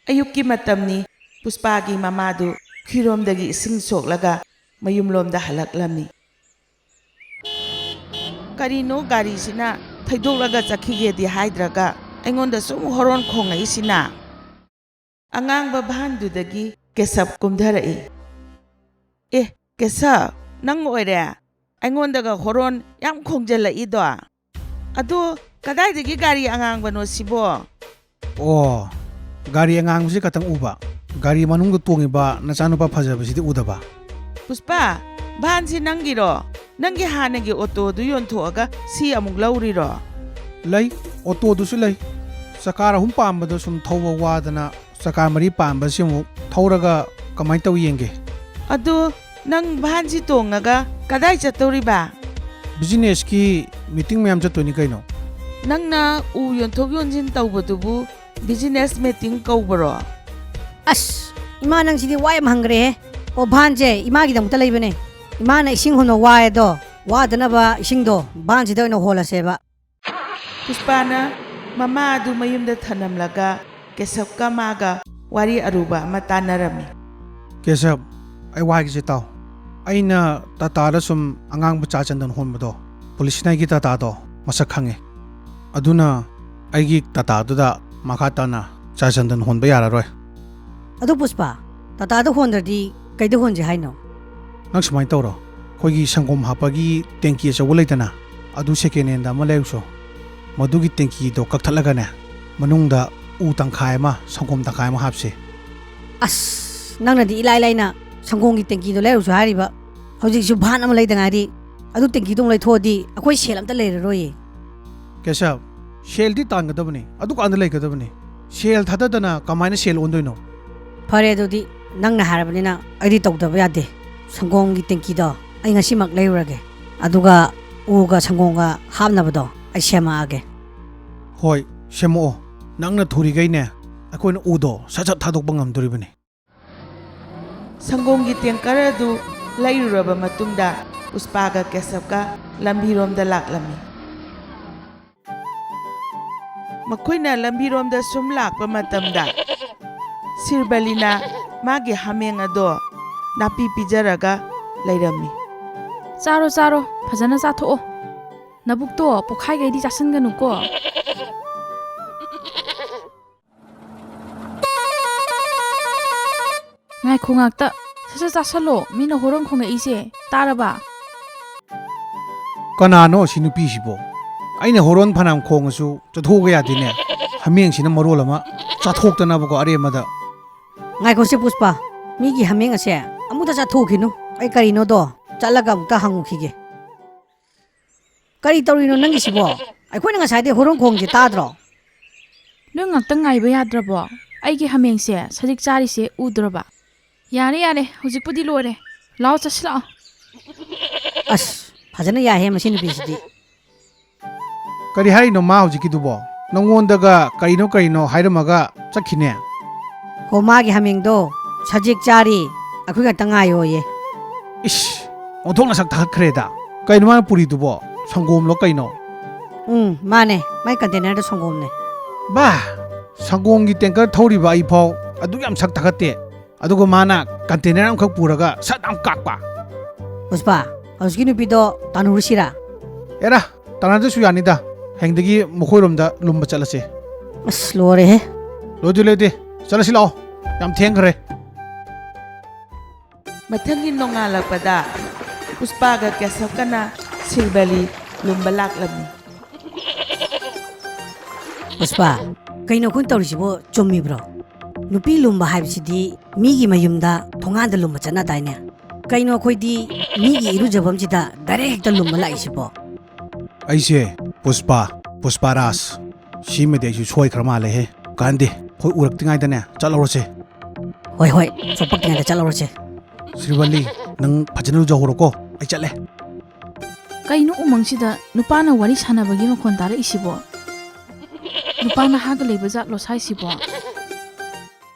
ꯑꯌꯨꯛꯀꯤ ꯃꯇꯝꯅꯤ ꯄꯨꯁꯄꯥꯒꯤ ꯃꯃꯥꯗꯨ ꯈꯤꯔꯣꯝꯗꯒꯤ ꯏꯁꯤꯡ ꯁꯣꯛꯂꯒ ꯃꯌꯨꯝꯂꯣꯝꯗ ꯍꯜꯂꯛꯂꯝꯃꯤ꯫ ꯀꯔꯤꯅꯣ ꯒꯥꯔꯤꯁꯤꯅ ꯊꯩꯗꯣꯛꯂꯒ ꯆꯠꯈꯤꯒꯦꯗꯤ ꯍꯥꯏꯗ꯭ꯔꯒ ꯑꯩꯉꯣꯟꯗ ꯁꯨꯝ ꯍꯣꯔꯣꯟ ꯈꯣꯡꯉꯛꯏꯁꯤꯅ? ꯑꯉꯥꯡꯕ ꯚꯥꯟꯗꯨꯗꯒꯤ ꯀꯦꯁꯕ ꯀꯨꯝꯊꯔꯛꯏ꯫ ꯑꯦ ꯀꯦꯁꯕ, ꯅꯪ ꯑꯣꯏꯔꯦ? ꯑꯩꯉꯣꯟꯗꯒ ꯍꯣꯔꯣꯟ ꯌꯥꯝ ꯈꯣꯡꯖꯜꯂꯛꯏꯗꯣ꯫ ꯑꯗꯣ ꯀꯗꯥꯏꯗꯒꯤ ꯒꯥꯔꯤ ꯑꯉꯥꯡꯕꯅꯣ ꯁꯤꯕꯣ? ꯑꯣ, ꯒꯥꯔꯤ ꯑꯉꯥꯡꯕꯁꯤ ꯈꯛꯇꯪ ꯎꯕ, ꯒꯥꯔꯤ ꯃꯅꯨꯡꯗ ꯇꯣꯡꯉꯤꯕ ꯅꯆꯥꯅꯨꯄꯥ ꯐꯖꯕꯁꯤꯗꯤ ꯎꯗꯕ? ꯄꯨꯁꯄꯥ, ꯚꯥꯟꯁꯤ ꯅꯪꯒꯤꯔꯣ? ꯅꯪꯒꯤ ꯍꯥꯟꯅꯒꯤ ꯑꯣꯇꯣꯗꯨ ꯌꯣꯟꯊꯣꯛꯑꯒ ꯁꯤ ꯑꯃꯨꯛ ꯂꯧꯔꯤꯔꯣ? ꯂꯩ, ꯑꯣꯇꯣꯗꯨꯁꯨ ꯂꯩ꯫ ꯆꯀꯥ 3 ꯄꯥꯟꯕꯗꯣ ꯁꯨꯝ ꯊꯧꯕ ꯋꯥꯗꯅ ꯆꯀꯥ 4 ꯄꯥꯟꯕꯁꯤ ꯑꯃꯨꯛ ꯊꯧꯔꯒ ꯀꯃꯥꯏꯅ ꯇꯧ ꯌꯦꯡꯒꯦ꯫ ꯑꯗꯣ ꯅꯪ ꯚꯥꯟꯁꯤ ꯇꯣꯡꯉꯒ ꯀꯗꯥꯏ ꯆꯠꯇꯧꯔꯤꯕ? ꯕꯤꯖꯤꯅꯦꯁꯀꯤ ꯃꯤꯇꯤꯡ ꯃꯌꯥꯝ ꯆꯠꯇꯣꯏꯅꯤ ꯀꯩꯅꯣ꯫ ꯅꯪꯅ ꯎ ꯌꯣꯟꯊꯣꯛ ꯌꯣꯟꯁꯤꯟ ꯇꯧꯕꯗꯨꯕꯨ ꯕꯤꯖꯤꯅꯦꯁ ꯃꯤꯇꯤꯡ ꯀꯧꯕꯔꯣ? ꯑꯁ, ꯏꯃꯥ ꯅꯪꯁꯤꯗꯤ ꯋꯥ ꯌꯥꯝ ꯍꯪꯈ꯭ꯔꯦꯍꯦ꯫ ꯑꯣ, ꯚꯥꯟꯁꯦ ꯏꯃꯥꯒꯤꯗꯃꯛꯇ ꯂꯩꯕꯅꯦ꯫ ꯏꯃꯥꯅ ꯏꯁꯤꯡ ꯍꯣꯟꯕ ꯋꯥꯏꯗꯣ, ꯋꯥꯗꯅꯕ ꯏꯁꯤꯡꯗꯣ ꯚꯥꯟꯁꯤꯗ ꯑꯣꯏꯅ ꯍꯣꯜꯂꯁꯦꯕ꯫ ꯄꯨꯁꯄꯥꯅ ꯃꯃꯥ ꯑꯗꯨ ꯃꯌꯨꯝꯗ ꯊꯅꯝꯂꯒ ꯀꯦꯁꯕꯀ ꯃꯥꯒ ꯋꯥꯔꯤ ꯑꯔꯨꯕ ꯑꯃ ꯇꯥꯟꯅꯔꯝꯃꯤ꯫ ꯀꯦꯁꯕ, ꯑꯩ ꯋꯥꯒꯤꯁꯦ ꯇꯥꯎ꯫ ꯑꯩꯅ ꯇꯥꯇꯥꯗ ꯁꯨꯝ ꯑꯉꯥꯡꯕ ꯆꯥ ꯆꯟꯗꯟ ꯍꯣꯟꯕꯗꯣ, ꯄꯨꯂꯤꯁꯅꯥꯏꯒꯤ ꯇꯥꯇꯥꯗꯣ ꯃꯁꯛ ꯈꯪꯉꯦ꯫ ꯑꯗꯨꯅ ꯑꯩꯒꯤ ꯇꯥꯇꯥꯗꯨꯗ ꯃꯈꯥ ꯇꯥꯅ ꯆꯥ ꯆꯟꯗꯟ ꯍꯣꯟꯕ ꯌꯥꯔꯔꯣꯏ꯫ ꯑꯗꯨ ꯄꯨꯁꯄꯥ, ꯇꯥꯇꯥꯗ ꯍꯣꯟꯗ꯭ꯔꯗꯤ ꯀꯩꯗ ꯍꯣꯟꯁꯦ ꯍꯥꯏꯅꯣ? ꯅꯪ ꯁꯨꯃꯥꯏꯅ ꯇꯧꯔꯣ, ꯑꯩꯈꯣꯏꯒꯤ ꯁꯪꯒꯣꯝ ꯍꯥꯞꯄꯒꯤ ꯇꯦꯡꯀꯤ ꯑꯆꯧꯕ ꯂꯩꯗꯅ, ꯑꯗꯨ ꯁꯦꯀꯦꯟ ꯍꯦꯟꯗ ꯑꯃ ꯂꯩꯔꯨꯁꯣ꯫ ꯃꯗꯨꯒꯤ ꯇꯦꯡꯀꯤꯗꯣ ꯀꯛꯊꯠꯂꯒꯅꯦ, ꯃꯅꯨꯡꯗ ꯎ ꯇꯪꯈꯥꯏ ꯑꯃ ꯁꯪꯒꯣꯝ ꯇꯪꯈꯥꯏ ꯑꯃ ꯍꯥꯞꯁꯤ꯫ ꯑꯁ, ꯅꯪꯅꯗꯤ ꯏꯂꯥꯏ ꯂꯥꯏꯅ ꯁꯪꯒꯣꯝꯒꯤ ꯇꯦꯡꯀꯤꯗꯣ ꯂꯩꯔꯨꯁꯨ ꯍꯥꯏꯔꯤꯕ꯫ ꯍꯧꯖꯤꯛꯁꯨ ꯚꯥꯟ ꯑꯃ ꯂꯩꯗ ꯉꯥꯏꯔꯤ꯫ ꯑꯗꯨ ꯇꯦꯡꯀꯤꯗꯣ ꯂꯩꯊꯣꯛꯑꯗꯤ ꯑꯩꯈꯣꯏ ꯁꯦꯜ ꯑꯝꯇ ꯂꯩꯔꯔꯣꯏꯌꯦ꯫ ꯀꯦꯁꯕ, ꯁꯦꯜꯗꯤ ꯇꯥꯟꯒꯗꯕꯅꯤ, ꯑꯗꯨꯀꯥꯟꯗ ꯂꯩꯒꯗꯕꯅꯤ꯫ ꯁꯦꯜ ꯊꯥꯗꯗꯅ ꯀꯃꯥꯏꯅ ꯁꯦꯜ ꯑꯣꯟꯗꯣꯏꯅꯣ? ꯐꯔꯦ, ꯑꯗꯨꯗꯤ ꯅꯪꯅ ꯍꯥꯏꯔꯕꯅꯤꯅ ꯑꯩꯗꯤ ꯇꯧꯗꯕ ꯌꯥꯗꯦ꯫ ꯁꯪꯒꯣꯝꯒꯤ ꯇꯦꯡꯀꯤꯗꯣ ꯑꯩ ꯉꯁꯤꯃꯛ ꯂꯩꯔꯨꯔꯒꯦ, ꯑꯗꯨꯒ ꯎꯒ ꯁꯪꯒꯣꯝꯒ ꯍꯥꯞꯅꯕꯗꯣ ꯑꯩ ꯁꯦꯝꯃꯛꯑꯒꯦ꯫ ꯍꯣꯏ, ꯁꯦꯝꯃꯛꯑꯣ꯫ ꯅꯪꯅ ꯊꯨꯔꯤꯈꯩꯅꯦ ꯑꯩꯈꯣꯏꯅ ꯎꯗꯣ ꯁꯠ ꯁꯠ ꯊꯥꯗꯣꯛꯄ ꯉꯝꯗꯣꯔꯤꯕꯅꯤ꯫ ꯁꯪꯒꯣꯝꯒꯤ ꯇꯦꯡꯀꯔ ꯑꯗꯨ ꯂꯩꯔꯨꯔꯕ ꯃꯇꯨꯡꯗ ꯄꯨꯁꯄꯥꯒ ꯀꯦꯁꯕꯀ ꯂꯝꯕꯤꯔꯣꯝꯗ ꯂꯥꯛꯂꯝꯃꯤ꯫ ꯃꯈꯣꯏꯅ ꯂꯝꯕꯤꯔꯣꯝꯗ ꯁꯨꯝ ꯂꯥꯛꯄ ꯃꯇꯝꯗ ꯁꯤꯔꯕꯂꯤꯅ ꯃꯥꯒꯤ ꯍꯥꯃꯦꯡ ꯑꯗꯣ ꯅꯥꯄꯤ ꯄꯤꯖꯔꯒ ꯂꯩꯔꯝꯃꯤ꯫ ꯆꯥꯔꯣ ꯆꯥꯔꯣ, ꯐꯖꯅ ꯆꯥꯊꯣꯛꯑꯣ꯫ ꯅꯕꯨꯛꯇꯣ ꯄꯣꯛꯈꯥꯏꯒꯩꯗꯤ ꯆꯥꯁꯤꯟꯒꯅꯨꯀꯣ꯫ ꯉꯥꯏꯈꯣ ꯉꯥꯛꯇ, ꯁꯠ ꯆꯥꯁꯜꯂꯣ, ꯃꯤꯅ ꯍꯣꯔꯣꯟ ꯈꯣꯡꯉꯛꯏꯁꯦ ꯇꯥꯔꯕ? ꯀꯅꯥꯅꯣ ꯁꯤ ꯅꯨꯄꯤꯁꯤꯕꯣ? ꯑꯩꯅ ꯍꯣꯔꯣꯟ ꯐꯅꯌꯥꯝ ꯈꯣꯡꯉꯁꯨ ꯆꯠꯊꯣꯛꯎꯕ ꯌꯥꯗꯦꯅꯦ꯫ ꯍꯥꯃꯦꯡꯁꯤꯅ ꯃꯔꯣꯜ ꯑꯃ ꯆꯥꯊꯣꯛꯇꯅꯕꯀꯣ ꯑꯔꯦꯝꯕꯗ꯫ ꯉꯥꯏꯈꯣꯁꯦ ꯄꯨꯁꯄꯥ, ꯃꯤꯒꯤ ꯍꯥꯃꯦꯡ ꯑꯁꯦ ꯑꯃꯨꯛꯇ ꯆꯥꯊꯣꯛꯈꯤꯅꯨ꯫ ꯑꯩ ꯀꯔꯤꯅꯣꯗꯣ ꯆꯠꯂꯒ ꯑꯃꯨꯛꯇ ꯍꯪꯉꯨꯈꯤꯒꯦ꯫ ꯀꯔꯤ ꯇꯧꯔꯤꯅꯣ ꯅꯪꯒꯤꯁꯤꯕꯣ? ꯑꯩꯈꯣꯏꯅ ꯉꯁꯥꯏꯗꯩ ꯍꯣꯔꯣꯟ ꯈꯣꯡꯁꯦ ꯇꯥꯗ꯭ꯔꯣ? ꯅꯣꯏ ꯉꯥꯛꯇꯪ ꯉꯥꯏꯕ ꯌꯥꯗ꯭ꯔꯕꯣ? ꯑꯩꯒꯤ ꯍꯥꯃꯦꯡꯁꯦ ꯁꯖꯤꯛ ꯆꯥꯔꯤꯁꯦ ꯎꯗ꯭ꯔꯕ? ꯌꯥꯔꯦ ꯌꯥꯔꯦ, ꯍꯧꯖꯤꯛꯄꯨꯗꯤ ꯂꯣꯏꯔꯦ꯫ ꯂꯥꯛꯑꯣ ꯆꯠꯁꯤꯜꯂꯛꯑꯣ꯫ ꯑꯁ, ꯐꯖꯅ ꯌꯥꯏꯍꯦ ꯃꯁꯤ ꯅꯨꯄꯤꯁꯤꯗꯤ꯫ ꯀꯔꯤ ꯍꯥꯏꯔꯤꯅꯣ ꯃꯥ ꯍꯧꯖꯤꯛꯀꯤꯗꯨꯕꯣ? ꯅꯪꯉꯣꯟꯗꯒ ꯀꯔꯤꯅꯣ ꯆꯠꯈꯤꯅꯦ꯫ ꯍꯣ, ꯃꯥꯒꯤ ꯍꯥꯃꯦꯡꯗꯣ ꯁꯖꯤꯛ ꯆꯥꯔꯤ, ꯑꯩꯈꯣꯏ ꯉꯥꯛꯇ ꯉꯥꯏꯌꯣꯌꯦ꯫ ꯏꯁ, ꯑꯣꯟꯊꯣꯛꯅ ꯁꯛ ꯊꯥꯒꯠꯈ꯭ꯔꯦꯗ꯫ ꯀꯩꯅꯣ ꯃꯥꯅ ꯄꯨꯔꯤꯗꯨꯕꯣ? ꯁꯪꯒꯣꯝꯂꯣ ꯀꯩꯅꯣ? ꯃꯥꯅꯦ, ꯃꯥꯏ ꯀꯟꯇꯦꯅꯔꯗ ꯁꯪꯒꯣꯝꯅꯦ꯫ ꯕꯥ, ꯁꯪꯒꯣꯝꯒꯤ ꯇꯦꯡꯀꯔ ꯊꯧꯔꯤꯕ ꯑꯩꯐꯥꯎ ꯑꯗꯨꯛ ꯌꯥꯝ ꯁꯛ ꯊꯥꯒꯠꯇꯦ, ꯑꯗꯨꯒ ꯃꯥꯅ ꯀꯟꯇꯦꯅꯔ ꯑꯃꯈꯛ ꯄꯨꯔꯒ ꯁꯠ ꯌꯥꯝ ꯀꯥꯛꯄ꯫ ꯄꯨꯁꯄꯥ, ꯍꯧꯖꯤꯛꯀꯤ ꯅꯨꯄꯤꯗꯣ ꯇꯥꯟꯅꯔꯨꯁꯤꯔꯥ? ꯑꯦꯔꯥ, ꯇꯥꯟꯅꯗ꯭ꯔꯁꯨ ꯌꯥꯅꯤꯗ꯫ ꯍꯌꯦꯡꯗꯒꯤ ꯃꯈꯣꯏꯔꯣꯝꯗ ꯂꯨꯝꯕ ꯆꯠꯂꯁꯦ꯫ ꯑꯁ, ꯂꯣꯏꯔꯦꯍꯦ꯫ ꯂꯣꯏꯗꯦ, ꯆꯠꯂꯁꯤ ꯂꯥꯛꯑꯣ, ꯌꯥꯝ ꯊꯦꯡꯈ꯭ꯔꯦ꯫ ꯃꯊꯪꯒꯤ ꯅꯣꯡꯉꯥꯜꯂꯛꯄꯗ ꯄꯨꯁꯄꯥꯒ ꯀꯦꯁꯕꯀꯅ ꯁꯤꯔꯕꯂꯤ ꯂꯨꯝꯕ ꯂꯥꯛꯂꯝꯃꯤ꯫ ꯄꯨꯁꯄꯥ, ꯀꯩꯅꯣ ꯑꯩꯈꯣꯏꯅ ꯇꯧꯔꯤꯁꯤꯕꯣ ꯆꯨꯝꯃꯤꯕ꯭ꯔꯣ? ꯅꯨꯄꯤ ꯂꯨꯝꯕ ꯍꯥꯏꯕꯁꯤꯗꯤ ꯃꯤꯒꯤ ꯃꯌꯨꯝꯗ ꯊꯣꯡꯒꯥꯟꯗ ꯂꯨꯝꯕ ꯆꯠꯅꯗꯥꯏꯅꯦ? ꯀꯩꯅꯣ ꯑꯩꯈꯣꯏꯗꯤ ꯃꯤꯒꯤ ꯏꯔꯨꯖꯐꯝꯁꯤꯗ ꯗꯥꯏꯔꯦꯛ ꯍꯦꯛꯇ ꯂꯨꯝꯕ ꯂꯥꯛꯏꯁꯤꯕꯣ? ꯑꯩꯁꯦ ꯄꯨꯁꯄꯥꯔꯥꯖ, ꯁꯤꯃꯗꯤ ꯑꯩꯁꯨ ꯁꯣꯏꯈ꯭ꯔ ꯃꯥꯜꯂꯦꯍꯦ꯫ ꯀꯥꯟꯗꯦ, ꯑꯩꯈꯣꯏ ꯎꯔꯛꯇ꯭ꯔꯤꯉꯩꯗꯅꯦ ꯆꯠꯍꯧꯔꯁꯦ꯫ ꯍꯣꯏ, ꯆꯣꯞꯄꯛꯇ꯭ꯔꯤꯉꯩꯗ ꯆꯠꯍꯧꯔꯁꯦ꯫ ꯁꯤꯔꯕꯂꯤ, ꯅꯪ ꯐꯖꯅ ꯂꯨꯖꯍꯧꯔꯣꯀꯣ, ꯑꯩ ꯆꯠꯂꯦ꯫ ꯀꯩꯅꯣ ꯎꯃꯪꯁꯤꯗ ꯅꯨꯄꯥꯅ ꯋꯥꯔꯤ ꯁꯥꯟꯅꯕꯒꯤ ꯃꯈꯣꯟ ꯇꯥꯔꯛꯏꯁꯤꯕꯣ? ꯅꯨꯄꯥ ꯅꯍꯥꯒ ꯂꯩꯕ ꯖꯥꯠꯂꯣ ꯁꯥꯏꯁꯤꯕꯣ?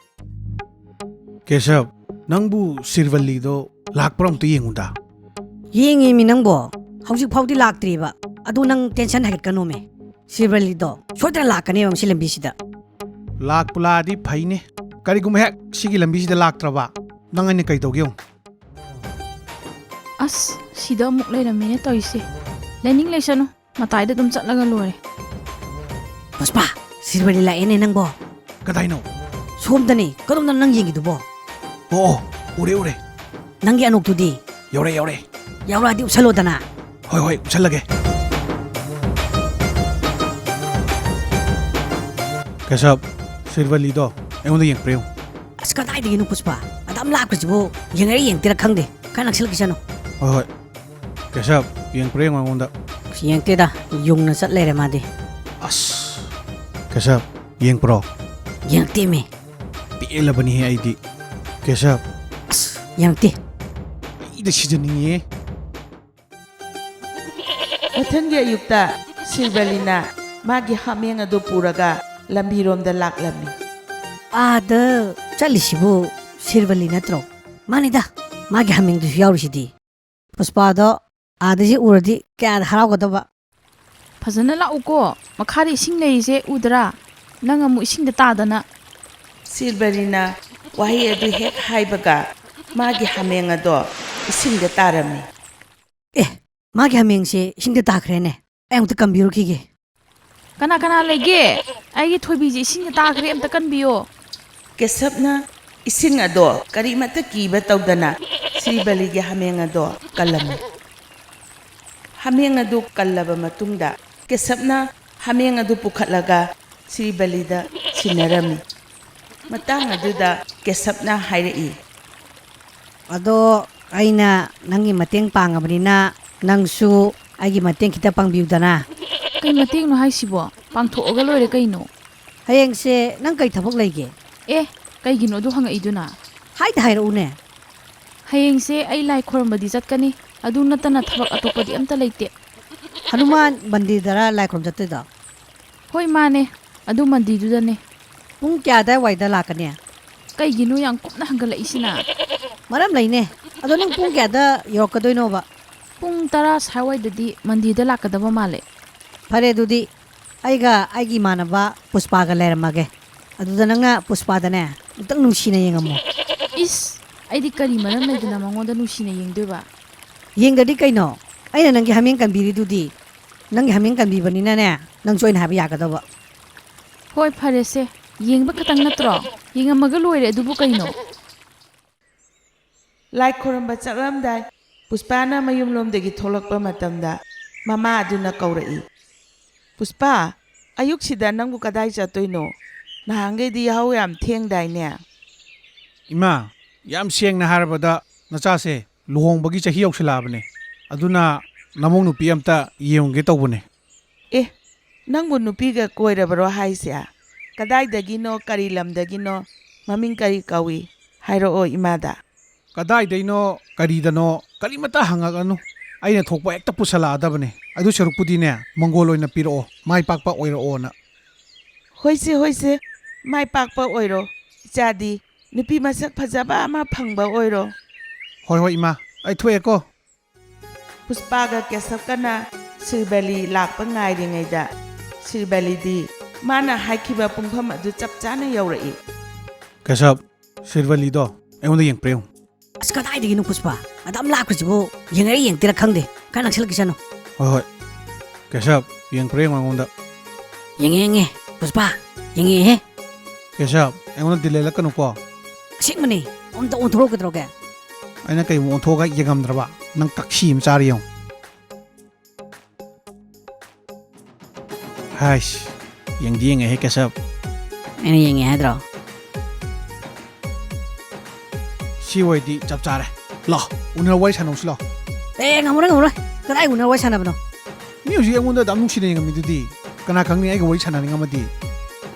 ꯀꯦꯁꯕ, ꯅꯪꯕꯨ ꯁꯤꯔꯕꯂꯤꯗꯣ ꯂꯥꯛꯄ꯭ꯔꯥ ꯑꯝꯇ ꯌꯦꯡꯉꯨꯗ꯫ ꯌꯦꯡꯉꯤꯃꯤ ꯅꯪꯕꯣ, ꯍꯧꯖꯤꯛ ꯐꯥꯎꯗꯤ ꯂꯥꯛꯇ꯭ꯔꯤꯕ꯫ ꯑꯗꯨ ꯅꯪ ꯇꯦꯟꯁꯟ ꯍꯥꯏꯒꯠꯀꯅꯣꯃꯦ꯫ ꯁꯤꯔꯕꯂꯤꯗꯣ ꯁꯣꯏꯗꯅ ꯂꯥꯛꯀꯅꯦꯕ ꯃꯁꯤ ꯂꯝꯕꯤꯁꯤꯗ꯫ ꯂꯥꯛꯄꯨ ꯂꯥꯛꯑꯗꯤ ꯐꯩꯅꯦ, ꯀꯔꯤꯒꯨꯝꯕ ꯍꯦꯛ ꯁꯤꯒꯤ ꯂꯝꯕꯤꯁꯤꯗ ꯂꯥꯛꯇ꯭ꯔꯕ ꯅꯪ ꯑꯩꯅ ꯀꯩ ꯇꯧꯒꯦ ꯌꯦꯡꯉꯨ ꯑꯁ ꯁꯤꯗ ꯑꯃꯨꯛ ꯂꯩꯔꯝꯃꯦꯅꯦ ꯇꯧꯔꯤꯁꯦ ꯂꯩꯅꯤꯡ ꯂꯩꯁꯅꯨ ꯃꯇꯥꯏꯗ ꯑꯗꯨꯝ ꯆꯠꯂꯒ ꯂꯣꯏꯔꯦ ꯄꯨꯁꯄꯥ ꯁꯤꯜꯚꯔꯂꯤ ꯂꯥꯛꯑꯦꯅꯦ ꯅꯪꯕꯣ ꯀꯗꯥꯏꯅꯣ ꯁꯣꯝꯗꯅꯦ ꯀꯔꯣꯝꯗ ꯅꯪ ꯌꯦꯡꯒꯤꯗꯨꯕꯣ ꯑꯣ ꯎꯔꯦ ꯎꯔꯦ ꯅꯪꯒꯤ ꯑꯅꯣꯛꯇꯨꯗꯤ ꯌꯧꯔꯦ ꯌꯧꯔꯦ ꯌꯥꯎꯔꯛꯑꯗꯤ ꯎꯞꯁꯜꯂꯣꯗꯅ ꯍꯣꯏ ꯍꯣꯏ ꯎꯞꯁꯜꯂꯒꯦ ꯀꯦꯁꯞ ꯁꯤꯜꯚꯔꯂꯤꯗꯣ ꯑꯩꯉꯣꯟꯗ ꯌꯦꯡꯄ꯭ꯔꯦ ꯌꯦꯡꯉꯨ ꯑꯁ ꯀꯗꯥꯏꯗꯒꯤꯅꯣ ꯄꯨꯁꯄꯥ ꯑꯗꯥꯝ ꯂꯥꯛꯄꯁꯤꯕꯨ ꯌꯦꯡꯉꯔ ꯌꯦꯡꯇꯦꯔ ꯈꯪꯗꯦ ꯈꯔ ꯅꯛꯁꯤꯜꯂꯛꯈꯤꯁꯅꯨ ꯍꯣꯏ ꯍꯣꯏ ꯀꯦꯁꯞ ꯌꯦꯡꯄ꯭ꯔꯦ ꯌꯦꯡꯉꯨ ꯑꯩꯉꯣꯟꯗ ꯌꯦꯡꯇꯦꯗ ꯌꯨꯡꯅ ꯆꯠ ꯂꯩꯔꯦ ꯃꯥꯗꯤ ꯑꯁ ꯀꯦꯁꯞ ꯌꯦꯡꯄ꯭ꯔꯣ ꯌꯦꯡꯉꯛꯇꯦꯃꯦ ꯄꯦꯜꯂꯕꯅꯤꯍꯦ ꯑꯩꯗꯤ ꯀꯦꯁꯞ ꯑꯁ ꯌꯦꯡꯉꯛꯇꯦ ꯑꯩꯗ ꯁꯤꯖꯅꯤꯡꯉꯦ ꯃꯊꯪꯒꯤ ꯑꯌꯨꯛꯇ ꯁꯤꯜꯚꯔꯂꯤꯅ ꯃꯥꯒꯤ ꯍꯥꯃꯦꯡ ꯑꯗꯨ ꯄꯨꯔꯒ ꯂꯝꯕꯤꯔꯣꯝꯗ ꯂꯥꯛꯂꯝꯃꯤ ꯑꯥꯗ ꯆꯠꯂꯤꯁꯤꯕꯨ ꯁꯤꯜꯚꯔꯂꯤ ꯅꯠꯇ꯭ꯔꯣ ꯃꯥꯅꯤꯗ ꯃꯥꯒꯤ ꯍꯥꯃꯦꯡꯗꯨꯁꯨ ꯌꯥꯎꯔꯤꯁꯤꯗꯤ ꯄꯨꯁꯄꯥꯗꯣ ꯑꯥꯗꯁꯤ ꯎꯔꯗꯤ ꯀꯌꯥꯗ ꯍꯔꯥꯎꯒꯗꯕ ꯐꯖꯅ ꯂꯥꯛꯎꯀꯣ ꯃꯈꯥꯗ ꯏꯁꯤꯡ ꯂꯩꯔꯤꯁꯦ ꯎꯗ꯭ꯔꯥ ꯅꯪ ꯑꯃꯨꯛ ꯏꯁꯤꯡꯗ ꯇꯥꯗꯅ ꯁꯤꯜꯚꯔꯂꯤꯅ ꯋꯥꯍꯩ ꯑꯗꯨ ꯍꯦꯛ ꯍꯥꯏꯕꯒ ꯃꯥꯒꯤ ꯍꯥꯃꯦꯡ ꯑꯗꯣ ꯏꯁꯤꯡꯗ ꯇꯥꯔꯝꯃꯤ ꯑꯦ ꯃꯥꯒꯤ ꯍꯥꯃꯦꯡꯁꯦ ꯏꯁꯤꯡꯗ ꯇꯥꯈ꯭ꯔꯦꯅꯦ ꯑꯩ ꯑꯃꯨꯛꯇ ꯀꯝꯕꯤꯔꯨꯈꯤꯒꯦ ꯀꯅꯥ ꯀꯅꯥ ꯂꯩꯒꯦ ꯑꯩꯒꯤ ꯊꯣꯏꯕꯤꯁꯦ ꯏꯁꯤꯡꯗ ꯇꯥꯈ꯭ꯔꯦ ꯑꯝꯇ ꯀꯟꯕꯤꯌꯣ ꯀꯦꯁꯞꯅ ꯏꯁꯤꯡ ꯑꯗꯣ ꯀꯔꯤꯃꯠꯇ ꯀꯤꯕ ꯇꯧꯗꯅ ꯁꯤꯜꯚꯔꯂꯤꯒꯤ ꯍꯥꯃꯦꯡ ꯑꯗꯣ ꯀꯜꯂꯝꯃꯤ ꯍꯥꯃꯦꯡ ꯑꯗꯨ ꯀꯜꯂꯕ ꯃꯇꯨꯡꯗ ꯀꯦꯁꯞꯅ ꯍꯥꯃꯦꯡ ꯑꯗꯨ ꯄꯨꯈꯠꯂꯒ ꯁꯤꯜꯚꯔꯂꯤꯗ ꯁꯤꯟꯅꯔꯝꯃꯤ ꯃꯇꯥꯡ ꯑꯗꯨꯗ ꯀꯦꯁꯞꯅ ꯍꯥꯏꯔꯛꯏ ꯑꯗꯣ ꯑꯩꯅ ꯅꯪꯒꯤ ꯃꯇꯦꯡ ꯄꯥꯡꯉꯕꯅꯤꯅ ꯅꯪꯁꯨ ꯑꯩꯒꯤ ꯃꯇꯦꯡ ꯈꯤꯇ ꯄꯥꯡꯕꯤꯌꯨꯗꯅ ꯀꯩ ꯃꯇꯦꯡꯅꯣ ꯍꯥꯏꯁꯤꯕꯣ ꯄꯥꯡꯊꯣꯛꯑꯒ ꯂꯣꯏꯔꯦ ꯀꯩꯅꯣ ꯍꯌꯦꯡꯁꯦ ꯅꯪ ꯀꯩ ꯊꯕꯛ ꯂꯩꯒꯦ ꯑꯦ ꯀꯩꯒꯤꯅꯣ ꯑꯗꯨ ꯍꯪꯉꯛꯏꯗꯨꯅ ꯍꯥꯏꯗ ꯍꯥꯏꯔꯛꯎꯅꯦ ꯍꯌꯦꯡꯁꯦ ꯑꯩ ꯂꯥꯏ ꯈꯣꯏꯔꯝꯕꯗꯤ ꯆꯠꯀꯅꯤ ꯑꯗꯨ ꯅꯠꯇꯅ ꯊꯕꯛ ꯑꯇꯣꯞꯄꯗꯤ ꯑꯝꯇ ꯂꯩꯇꯦ ꯍꯅꯨꯃꯥꯟ ꯃꯟꯗꯤꯔꯗꯔ ꯂꯥꯏ ꯈꯨꯔꯨꯝ ꯆꯠꯇꯣꯏꯗꯣ ꯍꯣꯏ ꯃꯥꯅꯦ ꯑꯗꯨ ꯃꯟꯗꯤꯔꯗꯨꯗꯅꯦ ꯄꯨꯡ ꯀꯌꯥ ꯑꯗꯥꯏꯋꯥꯏꯗ ꯂꯥꯛꯀꯅꯤ ꯀꯩꯒꯤꯅꯣ ꯌꯥꯝ ꯀꯨꯞꯅ ꯍꯪꯒꯠꯂꯛꯏꯁꯤꯅ ꯃꯔꯝ ꯂꯩꯅꯦ ꯑꯗꯣ ꯅꯪ ꯄꯨꯡ ꯀꯌꯥꯗ ꯌꯧꯔꯛꯀꯗꯣꯏꯅꯣꯕ ꯄꯨꯡ 10 ꯁ꯭ꯋꯥꯏꯋꯥꯏꯗꯗꯤ ꯃꯟꯗꯤꯔꯗ ꯂꯥꯛꯀꯗꯕ ꯃꯥꯜꯂꯦ ꯐꯔꯦ ꯑꯗꯨꯗꯤ ꯑꯩꯒ ꯑꯩꯒꯤ ꯏꯃꯥꯟꯅꯕ ꯄꯨꯁꯄꯥꯒ ꯂꯩꯔꯝꯃꯒꯦ ꯑꯗꯨꯗ ꯅꯪꯅ ꯄꯨꯁꯄꯥꯗꯅꯦ ꯑꯃꯨꯛꯇꯪ ꯅꯨꯡꯁꯤꯅ ꯌꯦꯡꯉꯝꯃꯣ ꯏꯁ ꯑꯩꯗꯤ ꯀꯔꯤ ꯃꯔꯝ ꯂꯩꯗꯅ ꯃꯉꯣꯟꯗ ꯅꯨꯡꯁꯤꯅ ꯌꯦꯡꯗꯣꯏꯕ ꯌꯦꯡꯗꯗꯤ ꯀꯩꯅꯣ ꯑꯩꯅ ꯅꯪꯒꯤ ꯍꯥꯃꯦꯡ ꯀꯟꯕꯤꯔꯤꯗꯨꯗꯤ ꯅꯪꯒꯤ ꯍꯥꯃꯦꯡ ꯀꯟꯕꯤꯕꯅꯤꯅꯅꯦ ꯅꯪꯁꯨ ꯑꯩꯅ ꯍꯥꯏꯕ ꯌꯥꯒꯗꯕ ꯍꯣꯏ ꯐꯔꯦꯁꯦ ꯌꯦꯡꯕ ꯈꯛꯇꯪ ꯅꯠꯇ꯭ꯔꯣ ꯌꯦꯡꯉꯝꯃꯒ ꯂꯣꯏꯔꯦ ꯑꯗꯨꯕꯨ ꯀꯩꯅꯣ ꯂꯥꯏ ꯈꯣꯏꯔꯝꯕ ꯆꯠꯂꯝꯗꯥꯏ ꯄꯨꯁꯄꯥꯅ ꯃꯌꯨꯝꯂꯣꯝꯗꯒꯤ ꯊꯣꯛꯂꯛꯄ ꯃꯇꯝꯗ ꯃꯃꯥ ꯑꯗꯨꯅ ꯀꯧꯔꯛꯏ ꯄꯨꯁꯄꯥ ꯑꯌꯨꯛꯁꯤꯗ ꯅꯪꯕꯨ ꯀꯗꯥꯏ ꯆꯠꯇꯣꯏꯅꯣ ꯅꯍꯥꯟꯈꯩꯗꯤ ꯌꯥꯍꯧ ꯌꯥꯝ ꯊꯦꯡꯗꯥꯏꯅꯦ ꯏꯃꯥ ꯌꯥꯝ ꯁꯦꯡꯅ ꯍꯥꯏꯔꯕꯗ ꯅꯆꯥꯁꯦ ꯂꯨꯍꯣꯡꯕꯒꯤ ꯆꯍꯤ ꯌꯧꯁꯤꯜꯂꯛꯑꯕꯅꯦ ꯑꯗꯨꯅ ꯅꯃꯧ ꯅꯨꯄꯤ ꯑꯝꯇ ꯌꯦꯡꯉꯨꯒꯦ ꯇꯧꯕꯅꯦ ꯑꯦ ꯅꯪꯕꯨ ꯅꯨꯄꯤꯒ ꯀꯣꯏꯔꯕꯔꯣ ꯍꯥꯏꯁꯦ ꯀꯗꯥꯏꯗꯒꯤꯅꯣ ꯀꯔꯤ ꯂꯝꯗꯒꯤꯅꯣ ꯃꯃꯤꯡ ꯀꯔꯤ ꯀꯧꯏ ꯍꯥꯏꯔꯛꯑꯣ ꯏꯃꯥꯗ ꯀꯗꯥꯏꯗꯩꯅꯣ ꯀꯔꯤꯗꯅꯣ ꯀꯔꯤꯃꯠꯇ ꯍꯪꯉꯛꯑꯅꯨ ꯑꯩꯅ ꯊꯣꯛꯄ ꯍꯦꯛꯇ ꯄꯨꯁꯜꯂꯛꯑꯗꯕꯅꯦ ꯑꯗꯨ ꯁꯔꯨꯛꯄꯨꯗꯤꯅꯦ ꯃꯪꯒꯣꯜ ꯑꯣꯏꯅ ꯄꯤꯔꯛꯑꯣ ꯃꯥꯏ ꯄꯥꯛꯄ ꯑꯣꯏꯔꯛꯑꯣꯅ ꯍꯣꯏꯁꯦ ꯍꯣꯏꯁꯦ ꯃꯥꯏ ꯄꯥꯛꯄ ꯑꯣꯏꯔꯣ ꯏꯆꯥꯗꯤ ꯅꯨꯄꯤ ꯃꯁꯛ ꯐꯖꯕ ꯑꯃ ꯐꯪꯕ ꯑꯣꯏꯔꯣ ꯍꯣꯏ ꯍꯣꯏ ꯏꯃꯥ ꯑꯩ ꯊꯣꯛꯑꯦꯀꯣ ꯄꯨꯁꯄꯥꯒ ꯀꯦꯁꯞꯀꯅ ꯁꯤꯜꯚꯔꯂꯤ ꯂꯥꯛꯄ ꯉꯥꯏꯔꯤꯉꯩꯗ ꯁꯤꯜꯚꯔꯂꯤꯗꯤ ꯃꯥꯅ ꯍꯥꯏꯈꯤꯕ ꯄꯨꯡꯐꯝ ꯑꯗꯨ ꯆꯞ ꯆꯥꯅ ꯌꯧꯔꯛꯏ ꯀꯦꯁꯞ ꯁꯤꯜꯚꯔꯂꯤꯗꯣ ꯑꯩꯉꯣꯟꯗ ꯌꯦꯡꯄ꯭ꯔꯦ ꯌꯦꯡꯉꯨ ꯑꯁ ꯀꯗꯥꯏꯗꯒꯤꯅꯣ ꯄꯨꯁꯄꯥ ꯑꯗꯥꯝ ꯂꯥꯛꯄꯁꯤꯕꯨ ꯌꯦꯡꯉꯔ ꯌꯦꯡꯇꯦꯔ ꯈꯪꯗꯦ ꯈꯔ ꯅꯛꯁꯤꯜꯂꯛꯈꯤꯁꯅꯨ ꯍꯣꯏ ꯍꯣꯏ ꯀꯦꯁꯞ ꯌꯦꯡꯄ꯭ꯔꯦ ꯌꯦꯡꯉꯨ ꯑꯩꯉꯣꯟꯗ ꯌꯦꯡꯉꯦ ꯄꯨꯁꯄꯥ ꯌꯦꯡꯉꯦꯍꯦ ꯀꯦꯁꯞ ꯑꯩꯉꯣꯟꯗ ꯗꯤꯜ ꯂꯩꯜꯂꯛꯀꯅꯨꯀꯣ ꯑꯁꯦꯡꯕꯅꯤ ꯑꯝꯇ ꯑꯣꯟꯊꯣꯔꯛꯀꯗ꯭ꯔꯣꯒꯦ ꯑꯩꯅ ꯀꯩꯃꯨꯛ ꯑꯣꯟꯊꯣꯛꯑꯒ ꯌꯦꯡꯉꯝꯗ꯭ꯔꯕ ꯅꯪ ꯇꯛꯁꯤ ꯑꯃ ꯆꯥꯔꯤ ꯌꯦꯡꯉꯨ ꯍꯥꯏꯁ ꯌꯦꯡꯗꯤ ꯌꯦꯡꯉꯦꯍꯦ ꯀꯦꯁꯞ ꯑꯩꯅ ꯌꯦꯡꯉꯦ ꯍꯥꯏꯗ꯭ꯔꯣ ꯁꯤ ꯑꯣꯏꯗꯤ ꯆꯞ ꯆꯥꯔꯦ ꯂꯥꯛ ꯎꯅꯔ ꯋꯥꯔꯤ ꯁꯥꯟꯅꯧꯁꯤ ꯂꯥꯛ ꯉꯝꯃꯔꯣꯏ ꯀꯗꯥꯏ ꯎꯅꯔ ꯋꯥꯔꯤ ꯁꯥꯟꯅꯕꯅꯣ ꯃꯤ ꯍꯧꯖꯤꯛ ꯑꯩꯉꯣꯟꯗ ꯑꯗꯨꯝ ꯅꯨꯡꯁꯤꯅ ꯌꯦꯡꯉꯝꯃꯤꯗꯨꯗꯤ ꯀꯅꯥ ꯈꯪꯅꯤ ꯑꯩꯒ ꯋꯥꯔꯤ ꯁꯥꯟꯅꯅꯤꯡꯉꯝꯃꯗꯤ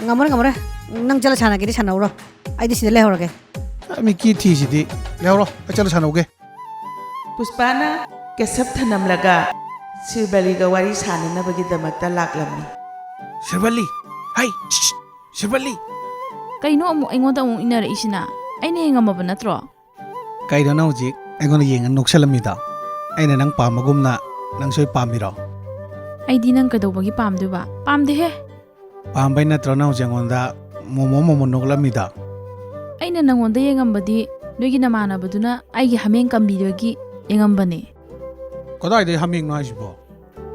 ꯉꯝꯃꯔꯣꯏ ꯅꯪ ꯆꯠꯂ ꯁꯥꯟꯅꯒꯦꯗꯤ ꯁꯥꯟꯅꯧꯔꯣ ꯑꯩꯗꯤ ꯁꯤꯗ ꯂꯩꯍꯧꯔꯒꯦ ꯃꯤꯀꯤ ꯊꯤꯁꯤꯗꯤ ꯂꯩꯍꯧꯔꯣ ꯑꯩ ꯆꯠꯂ ꯁꯥꯟꯅꯧꯒꯦ ꯄꯨꯁꯄꯥꯅ ꯀꯦꯁꯞ ꯊꯅꯝꯂꯒ ꯁꯤꯜꯚꯔꯂꯤꯒ ꯋꯥꯔꯤ ꯁꯥꯟꯅꯅꯕꯒꯤꯗꯃꯛꯇ ꯂꯥꯛꯂꯝꯃꯤ ꯁꯤꯜꯚꯔꯂꯤ ꯍꯩ ꯁꯤꯜꯚꯔꯂꯤ ꯀꯩꯅꯣ ꯑꯃꯨꯛ ꯑꯩꯉꯣꯟꯗ ꯑꯃꯨꯛ ꯏꯟꯅꯔꯛꯏꯁꯤꯅ ꯑꯩꯅ ꯌꯦꯡꯉꯝꯃꯕ ꯅꯠꯇ꯭ꯔꯣ ꯀꯩꯅꯣ ꯅꯪ ꯍꯧꯖꯤꯛ ꯑꯩꯉꯣꯟꯗ ꯌꯦꯡꯉ ꯅꯣꯛꯁꯜꯂꯝꯃꯤꯗꯣ ꯑꯩꯅ ꯅꯪ ꯄꯥꯝꯕꯒꯨꯝꯅ ꯅꯪꯁꯨ ꯑꯩ ꯄꯥꯝꯃꯤꯔꯣ ꯑꯩꯗꯤ ꯅꯪ ꯀꯩꯗꯧꯕꯒꯤ ꯄꯥꯝꯗꯣꯏꯕ ꯄꯥꯝꯗꯦꯍꯦ ꯄꯥꯝꯕꯩ ꯅꯠꯇ꯭ꯔꯣ ꯅꯪ ꯍꯧꯖꯤꯛ ꯑꯩꯉꯣꯟꯗ ꯃꯣꯃꯣ ꯅꯣꯛꯂꯝꯃꯤꯗꯣ ꯑꯩꯅ ꯅꯪꯉꯣꯟꯗ ꯌꯦꯡꯉꯝꯕꯗꯤ ꯅꯣꯏꯒꯤ ꯅꯃꯥꯟꯅꯕꯗꯨꯅ ꯑꯩꯒꯤ ꯍꯥꯃꯦꯡ ꯀꯝꯕꯤꯕꯒꯤ ꯌꯦꯡꯉꯝꯕꯅꯦ ꯀꯗꯥꯏꯗꯩ ꯍꯥꯃꯦꯡꯅꯣ ꯍꯥꯏꯁꯤꯕꯣ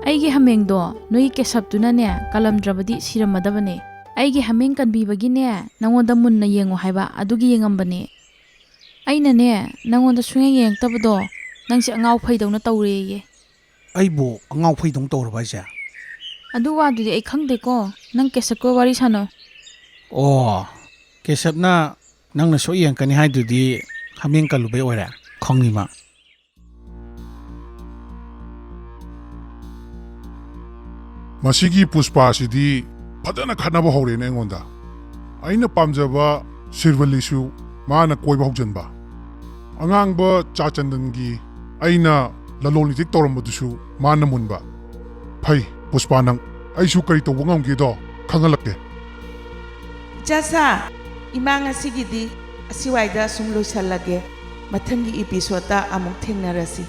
ꯑꯩꯒꯤ ꯍꯥꯃꯦꯡꯗꯣ ꯅꯣꯏꯒꯤ ꯀꯦꯁꯞꯇꯨꯅꯅꯦ ꯀꯜꯂꯝꯗ꯭ꯔꯕꯗꯤ ꯁꯤꯔꯝꯃꯗꯕꯅꯦ ꯑꯩꯒꯤ ꯍꯥꯃꯦꯡ ꯀꯟꯕꯤꯕꯒꯤꯅꯦ ꯅꯪꯉꯣꯟꯗ ꯃꯨꯟꯅ ꯌꯦꯡꯉꯣ ꯍꯥꯏꯕ ꯑꯗꯨꯒꯤ ꯌꯦꯡꯉꯝꯕꯅꯦ ꯑꯩꯅꯅꯦ ꯅꯪꯉꯣꯟꯗ ꯁꯨꯡꯌꯦꯡ ꯌꯦꯡꯉꯛꯇꯕꯗꯣ ꯅꯪꯁꯦ ꯑꯉꯥꯎ ꯐꯩꯗꯧꯅ ꯇꯧꯔꯦꯌꯦ ꯑꯩꯕꯨ ꯑꯉꯥꯎ ꯐꯩꯗꯧ ꯇꯧꯔꯕ ꯍꯥꯏꯁꯦ ꯑꯗꯨ ꯋꯥꯗꯨꯗꯤ ꯑꯩ ꯈꯪꯗꯦꯀꯣ ꯅꯪ ꯀꯦꯁꯞꯀ ꯋꯥꯔꯤ ꯁꯥꯟꯅꯧ ꯑꯣ ꯀꯦꯁꯞꯅ ꯅꯪꯅ ꯁꯣꯏ ꯌꯦꯡꯉꯛꯀꯅꯤ ꯍꯥꯏꯗꯨꯗꯤ ꯍꯥꯃꯦꯡ ꯀꯜꯂꯨꯕꯩ ꯑꯣꯏꯔꯦ ꯈꯪꯅꯤꯃ ꯃꯁꯤꯒꯤ ꯄꯨꯁꯄꯥ ꯑꯁꯤꯗꯤ ꯐꯖꯅ ꯈꯠꯅꯕ ꯍꯧꯔꯦꯅꯦ ꯑꯩꯉꯣꯟꯗ ꯑꯩꯅ ꯄꯥꯝꯖꯕ ꯁꯤꯔꯋꯜꯂꯤꯁꯨ ꯃꯥꯅ ꯀꯣꯏꯕ ꯍꯧꯖꯤꯟꯕ ꯑꯉꯥꯡꯕ ꯆꯥꯆꯟꯗꯟꯒꯤ ꯑꯩꯅ ꯂꯂꯣꯟ ꯏꯇꯤꯛ ꯇꯧꯔꯝꯕꯗꯨꯁꯨ ꯃꯥꯅ ꯃꯨꯟꯕ ꯐꯩ ꯄꯨꯁꯄꯥ ꯅꯪ ꯑꯩꯁꯨ ꯀꯔꯤ ꯇꯧꯕ ꯉꯝꯒꯦꯗꯣ ꯈꯪꯍꯜꯂꯛꯀꯦ ꯏꯆꯥꯁꯥ ꯏꯃꯥ ꯉꯁꯤꯒꯤꯗꯤ ꯑꯁꯤꯋꯥꯏꯗ ꯁꯨꯝ ꯂꯣꯏꯁꯜꯂꯒꯦ ꯃꯊꯪꯒꯤ ꯏꯄꯤꯁꯣꯗꯇ ꯑꯃꯨꯛ ꯊꯦꯡꯅꯔꯁꯤ